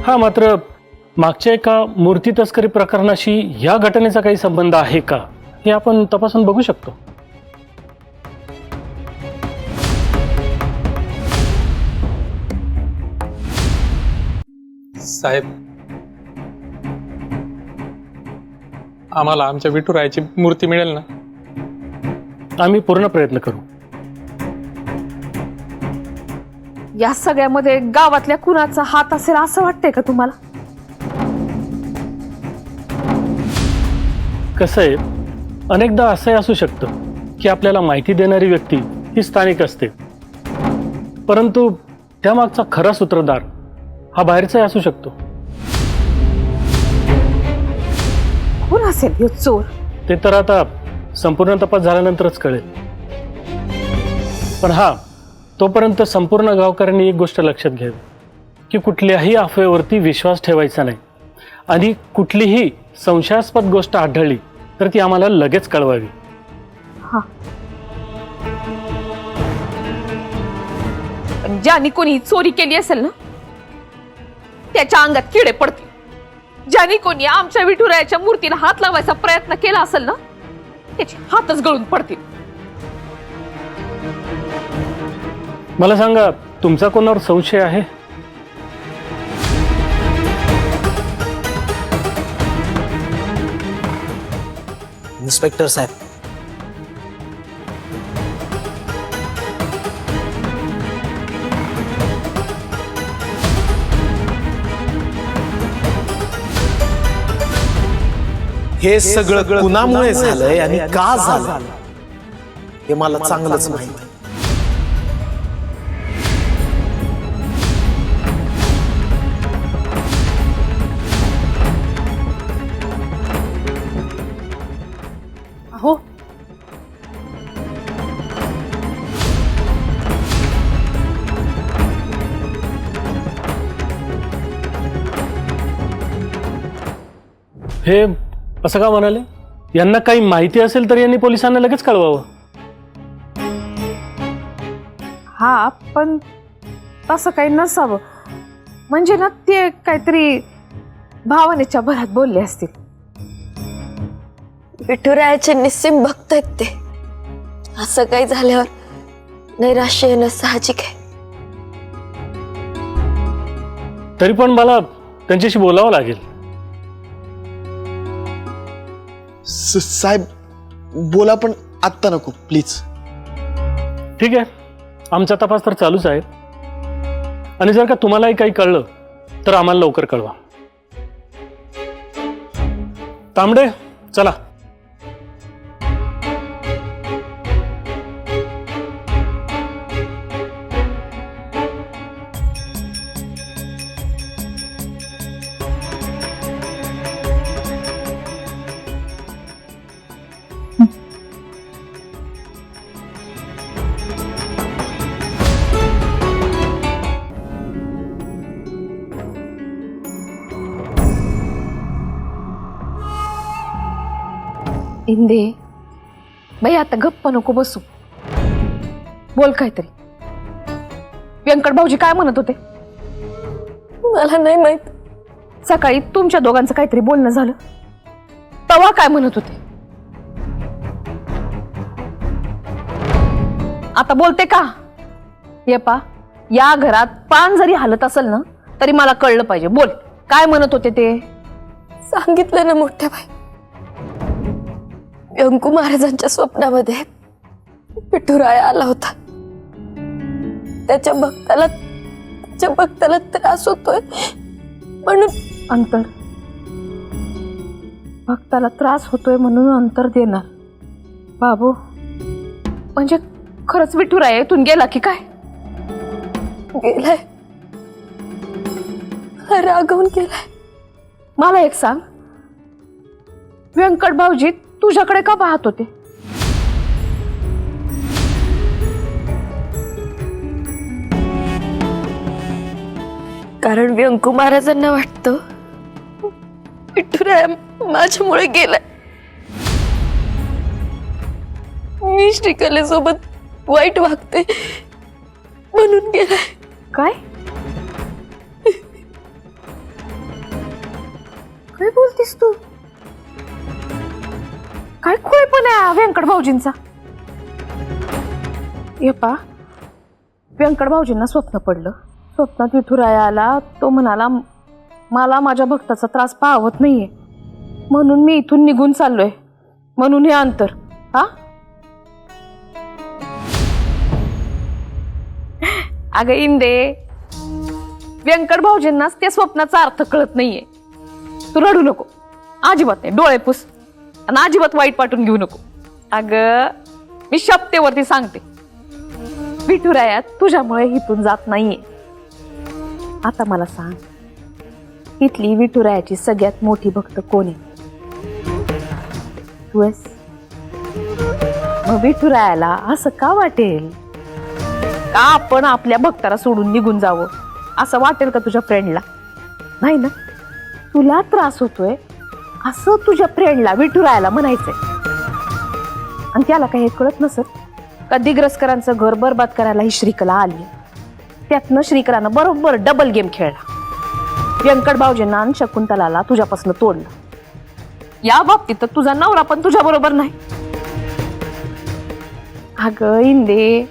हा, मात्र मागच्या एका मूर्ती तस्करी प्रकरणाशी या घटनेचा काही संबंध आहे का हे आपण तपासून बघू शकतो. साहेब, आम्हाला आमच्या विठुरायाची मूर्ती मिळेल ना? आम्ही पूर्ण प्रयत्न करू. या सगळ्यामध्ये गावातल्या कुणाचा हात असेल असं वाटतंय का तुम्हाला? कसं आहे, अनेकदा असंही असू शकतं की आपल्याला माहिती देणारी व्यक्ती ही स्थानिक असते, परंतु त्यामागचा खरा सूत्रधार हा बाहेरचाही असू शकतो. कोण असेल ह्यो चोर? ते तर आता संपूर्ण तपास झाल्यानंतरच कळेल. पण हा, तोपर्यंत संपूर्ण गावकऱ्यांनी एक गोष्ट लक्षात घ्यावी की कुठल्याही अफवेवरती विश्वास ठेवायचा नाही आणि कुठलीही संशयास्पद गोष्ट आढळली तर ती आम्हाला लगेच कळवावी. हा, पण ज्याने कोणी चोरी केली असेल ना त्याच्या अंगात किडे पडतील. ज्याने कोणी आमच्या विठुरायाच्या मूर्तीला हात लावायचा प्रयत्न केला असेल ना त्याचे हातच गळून पडतील. मला सांगा, तुमचा कोणावर संशय आहे? इन्स्पेक्टर साहेब, हे सगळं कुणामुळे झालंय आणि का झालं हे मला चांगलंच माहिती. हो हे असं का म्हणाले? यांना काही माहिती असेल तर यांनी पोलिसांना लगेच कळवावं. हा पण तसं काही नसावं. म्हणजे ना ते काहीतरी भावनेच्या भरात बोलले असतील. विठुरायाचे निस्सीम भक्त आहेत ते. असं काही झाल्यावर नैराश्य येणं साहजिक आहे. तरी पण मला त्यांच्याशी बोलावं लागेल. साहेब बोला, पण आत्ता नको प्लीज. ठीक आहे, आमचा तपास तर चालूच आहे. आणि जर का तुम्हालाही काही कळलं तर आम्हाला लवकर कळवा. तांबडे, चला. इंदे बाई आता गप्प नको बसू. बोल काहीतरी. व्यंकट भाऊजी काय म्हणत होते? मला नाही माहित. सकाळी तुमच्या दोघांचं काहीतरी बोलणं झालं तेव्हा काय म्हणत होते? आता बोलते का? ये पा, या घरात पान जरी हालत असेल ना तरी मला कळलं पाहिजे. बोल, काय म्हणत होते ते? सांगितलं ना मोठ्या बाई, व्यंकू महाराजांच्या स्वप्नामध्ये विठुराया आला होता. त्याच्या भक्ताला त्रास होतोय म्हणून अंतर. भक्ताला त्रास होतोय म्हणून अंतर देणार. बाबू, म्हणजे खरंच विठुराया इथून गेला की काय? गेलाय, रागवून गेलाय. मला एक सांग, व्यंकट भाऊजी तुझ्याकडे का पाहत होते? कारण व्यंकू महाराजांना वाटतं विठुराया माझ्यामुळे गेलाय. मी श्रीकलेसोबत वाईट वागते म्हणून गेलाय. काय काय बोलतीस तू? काय खोयपण आहे व्यंकट भाऊजींचा? ये पा, व्यंकट भाऊजींना स्वप्न पडलं. स्वप्नात विठुराया आला. तो म्हणाला मला माझ्या भक्ताचा त्रास पाहवत नाहीये म्हणून मी इथून निघून चाललोय. म्हणून हे अंतर. हा, अगं इंदे, व्यंकट भाऊजींनाच त्या स्वप्नाचा अर्थ कळत नाहीये. तू रडू नको, अजिबात नाही. डोळे पुस आणि अजिबात वाईट वाटून घेऊ नको. अगं मी शपथेवरती सांगते, विठुराया तुझ्यामुळे इथून जात नाहीये. आता मला सांग, इथली विठुरायाची सगळ्यात मोठी भक्त कोण आहे? तू आहेस. मग विठुरायाला असं का वाटेल का आपण आपल्या भक्ताला सोडून निघून जावं? असं वाटेल का तुझ्या फ्रेंडला? नाही ना. तुला त्रास होतोय असं तुझ्या फ्रेंडला विठुरायाला म्हणायचंय. आणि त्याला काही कळत नसत का दिग्रसकरांचं घर बरबाद करायला ही श्रीकला आली. त्यातनं श्रीकरानं बरोबर डबल गेम खेळला. व्यंकट भाऊजींना आणि शकुंतलाला तुझ्यापासून तोडलं. या बाबतीत तर तुझा नवरा पण तुझ्या बरोबर नाही. अगं इंदे,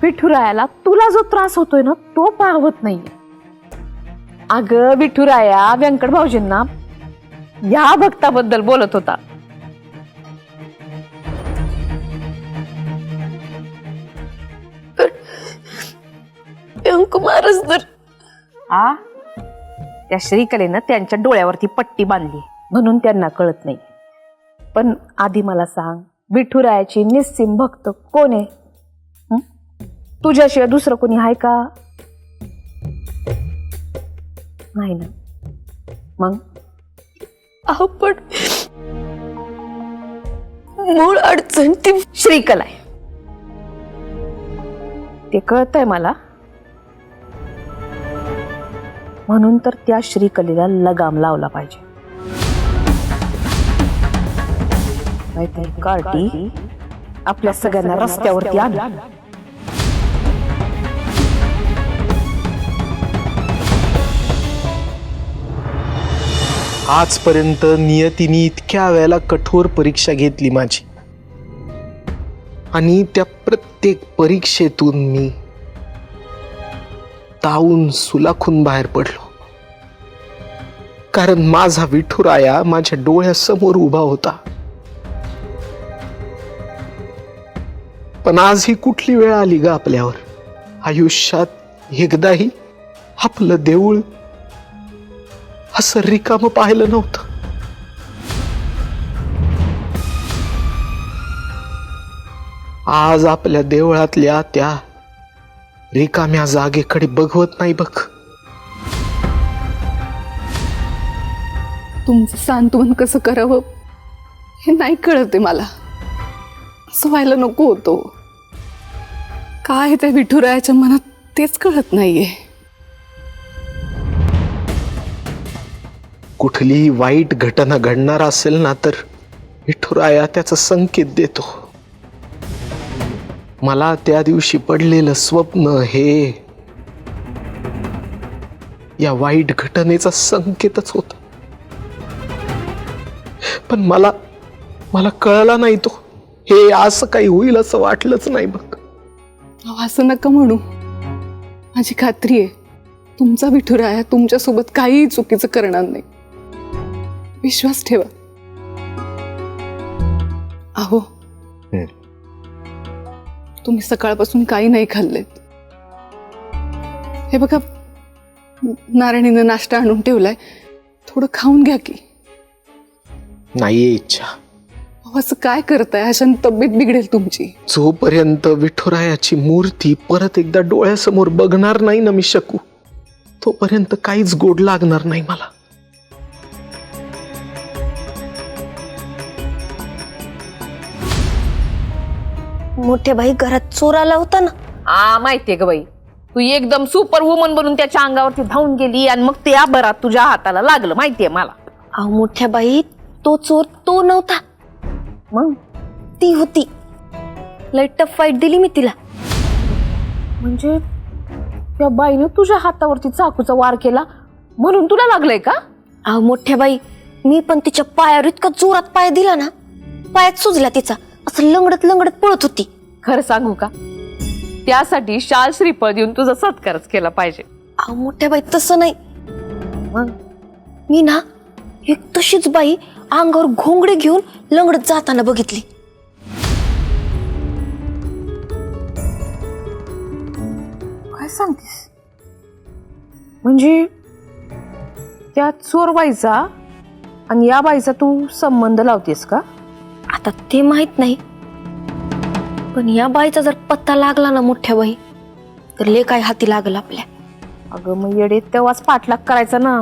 विठुरायाला तुला जो त्रास होतोय ना तो पाहत नाहीये. अगं विठुराया व्यंकट भाऊजींना या भक्ताबद्दल बोलत होता. अंकुमारच तर आ त्या श्रीकलेनं त्यांच्या डोळ्यावरती पट्टी बांधली म्हणून त्यांना कळत नाही. पण आधी मला सांग, विठुरायाची निस्सीम भक्त कोण आहे? हं? तुझ्याशिवाय दुसरं कोणी आहे का? नाही ना. मग अहो पण मूळ अडचण ती श्रीकला आहे ते कळतंय मला. म्हणून तर त्या श्रीकलेला लगाम लावला पाहिजे. नाहीतर कार्टी आपल्या सगळ्यांना रस्त्यावरती आली. आजपर्यंत नियतीने इतक्या वेळेला कठोर परीक्षा घेतली माझी, आणि त्या प्रत्येक परीक्षेतून मी तावून सुलाखून बाहेर पडलो. कारण माझा विठुराया माझ्या डोळ्यासमोर उभा होता. पण आज ही कुठली वेळ आली ग आपल्यावर? आयुष्यात एकदाही आपलं देऊळ असं रिकामं पाहिलं नव्हतं. आज आपल्या देवळातल्या त्या रिकाम्या जागेकडे बघवत नाही बघ. तुमचं सांत्वन कसं करावं हे नाही कळते मला. असं व्हायला नको होतो. काय त्या विठुरायाच्या मनात तेच कळत नाहीये. कुठली वाईट घटना घडणार असेल ना तर विठुराया त्याचा संकेत देतो. मला त्या दिवशी पडलेलं स्वप्न हे या वाईट घटनेचा संकेतच होता. पण मला कळला नाही तो. हे असं काही होईल असं वाटलंच नाही बघ. अहो, असं नका म्हणू. माझी खात्री आहे तुमचा विठुराया तुमच्यासोबत काहीही चुकीचं करणार नाही. विश्वास ठेवा. अहो तुम्ही सकाळपासून काही नाही खाल्लेत. हे बघा नारायणीनं नाश्ता आणून ठेवलाय, थोडं खाऊन घ्या की. नाहीये इच्छा. अहो, असं काय करताय? अशाने तब्येत बिघडेल तुमची. जोपर्यंत विठुरायाची मूर्ती परत एकदा डोळ्यासमोर बघणार नाही ना मी शकू, तोपर्यंत काहीच गोड लागणार नाही मला. मोठ्या बाई घरात चोर आला होता ना. माहितीये ग बाई, तू एकदम सुपर वुमन बनून त्याच्या अंगावरती धावून गेली आणि मग ते आभरात तुझ्या हाताला लागलं. माहितीये मला. अहो मोठ्या बाई, तो चोर तो नव्हता, मग ती होती. लय टफ फाईट दिली मी तिला. म्हणजे त्या बाईनं तुझ्या हातावरती चाकूचा वार केला म्हणून तुला लागलंय का? अहो मोठ्या बाई, मी पण तिच्या पायावर इतका जोरात पाय दिला ना, पायात सुजला तिचा. असं लंगडत लंगडत पळत होती. खरं सांगू का, त्यासाठी शाल श्रीफळ देऊन तुझा सत्कारच केला पाहिजे. अहो मोठ्या बाई तसं नाही. मग मी ना एक तशीच बाई अंगावर घोंगडे घेऊन लंगडत जाताना बघितली. काय सांगतेस? म्हणजे त्या चोर बाईचा आणि या बाईचा तू संबंध लावतेस का? आता ते माहित नाही, पण या बाईचा जर पत्ता लागला ना मोठ्या बाई, तर ले काय हाती लागल आपल्या. अगं मग येडे तेव्हाच पाठलाग करायचा ना.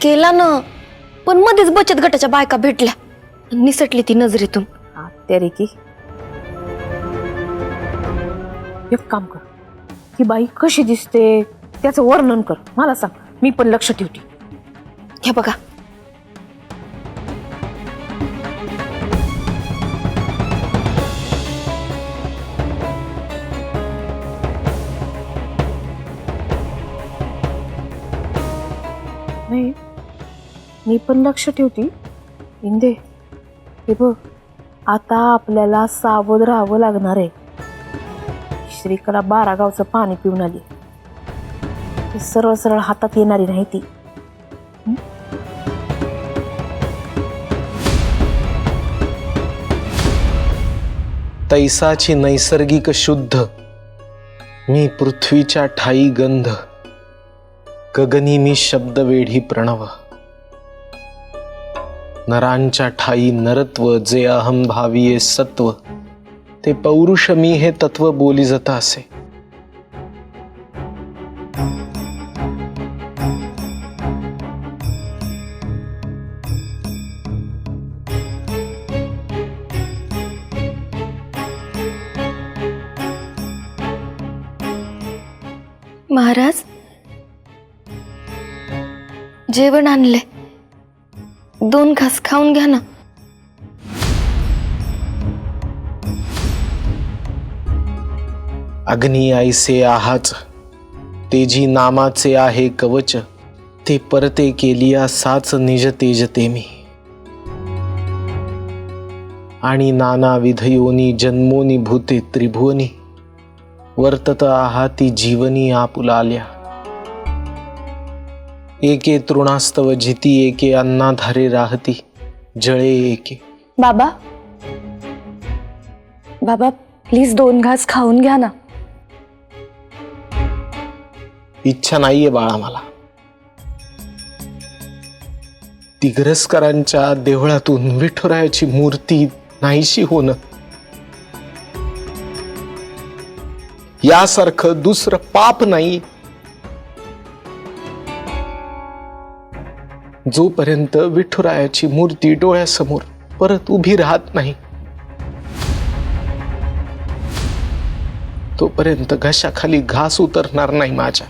केला ना, पण मध्येच बचत गटाच्या बायका भेटल्या, निसटली ती नजरेतून. तरी की एक काम कर, ती बाई कशी दिसते त्याचं वर्णन कर, मला सांग. मी पण लक्ष ठेवते. हे बघा, मी पण लक्ष ठेवते. इंदे, हे बघ, आता आपल्याला सावध राहावं लागणार आहे. श्रीकला 12 गावचं पाणी पिऊन आली. ती सरळ सरळ हातात येणारी नाही ती. तैसाची नैसर्गिक शुद्ध, मी पृथ्वीच्या ठाई गंध, गगनी मी शब्द वेढी प्रणव, नरांच्या ठाई नरत्व, जे अहम भाविये सत्व, ते पौरुष मी हे तत्व बोली जात असे. महाराज, जेवण आणले, 2 घास खाऊन घ्या ना. अग्नी ऐसे आहाच, तेजी नामाचे आहे कवच, ते परते केलिया साच निज तेजते मी. आणि नाना विधयोनी जन्मोनी भूते त्रिभुवनी, वर्तत आहाती जीवनी आपुलाल्या. एके तृणास्तव जिती, एके अन्नाधारे राहती, जळे एके. बाबा, बाबा प्लीज 2 घास खाऊन घ्या ना. इच्छा नाहीये बाळा मला. दिग्रसकरांच्या देवळातून विठुरायाची मूर्ती नाहीशी होणं, यासारखं दुसरं पाप नाही. जोपर्यंत विठुरायाची मूर्ती डोळ्यासमोर परत उभी राहत नाही, तोपर्यंत घशाखाली घास उतरणार नाही माझ्या.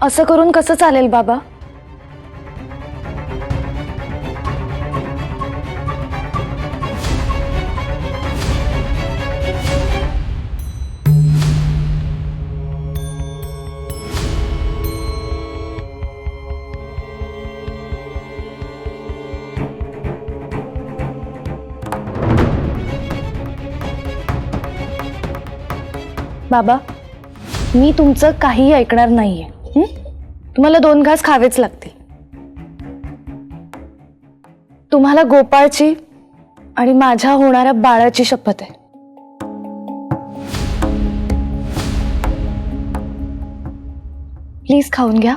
असं करून कसं चालेल बाबा? बाबा, मी तुमचं काही ऐकणार नाहीये. तुम्हाला 2 घास खावेच लागतील. तुम्हाला गोपाळची आणि माझ्या होणाऱ्या बाळाची शपथ आहे. प्लीज खाऊन घ्या.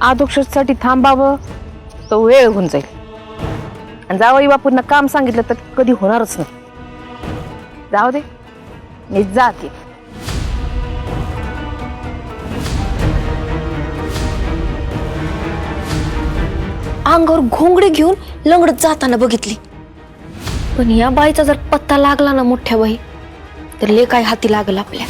आदोक्षसाठी थांबावं तर वेळ होऊन जाईल. आणि जावई बापूंना काम सांगितलं तर कधी होणारच नाही. जाऊ दे, मी जाते. अंगावर घोंगडी घेऊन लंगडत जाताना बघितली, पण या बाईचा जर पत्ता लागला ना मोठ्या बाई, तर ले काय हाती लागल आपल्या.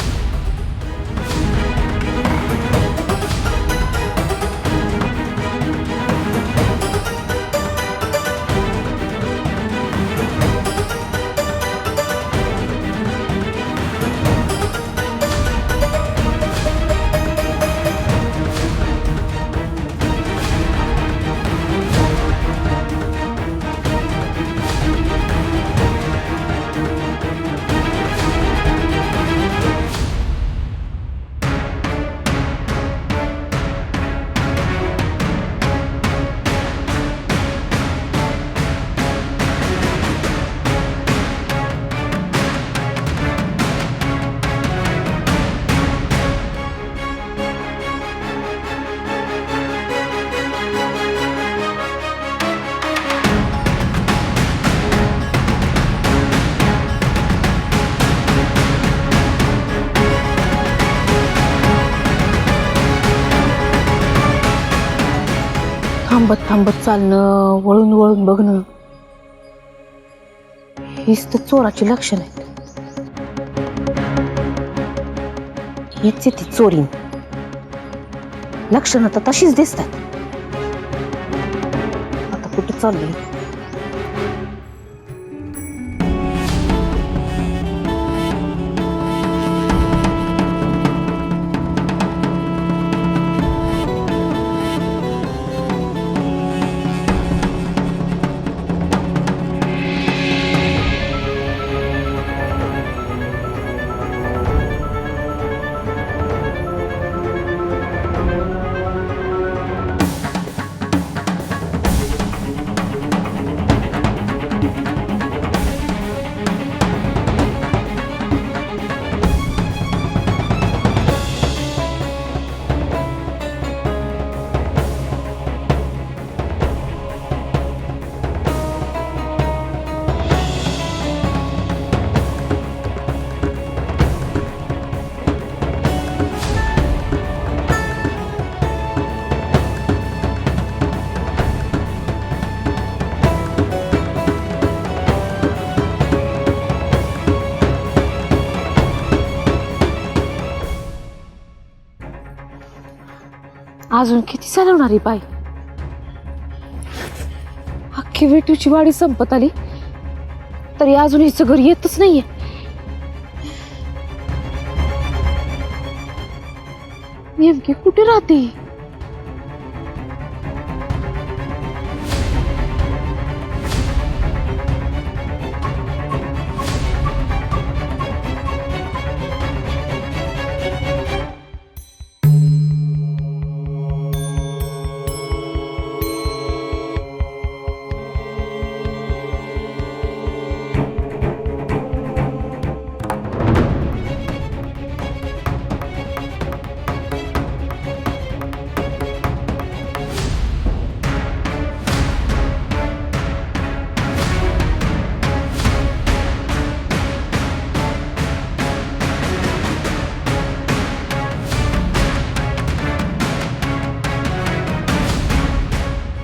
थांबत थांबत चालणं, वळून वळून बघणं, हीच तर चोराची लक्षण आहेत. हीच आहे ती चोरी. लक्षणं तर तशीच दिसतात. आता कुठे चालली? अजून किती चालवणार ही बाई? अख्खी विटूची वाडी संपत आली तरी अजून हिचं घर येतच नाहीये. नेमकी कुठे राहते?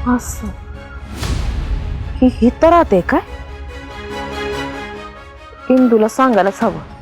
असं ही तर राहते काय? इंदूला सांगायलाच हवं.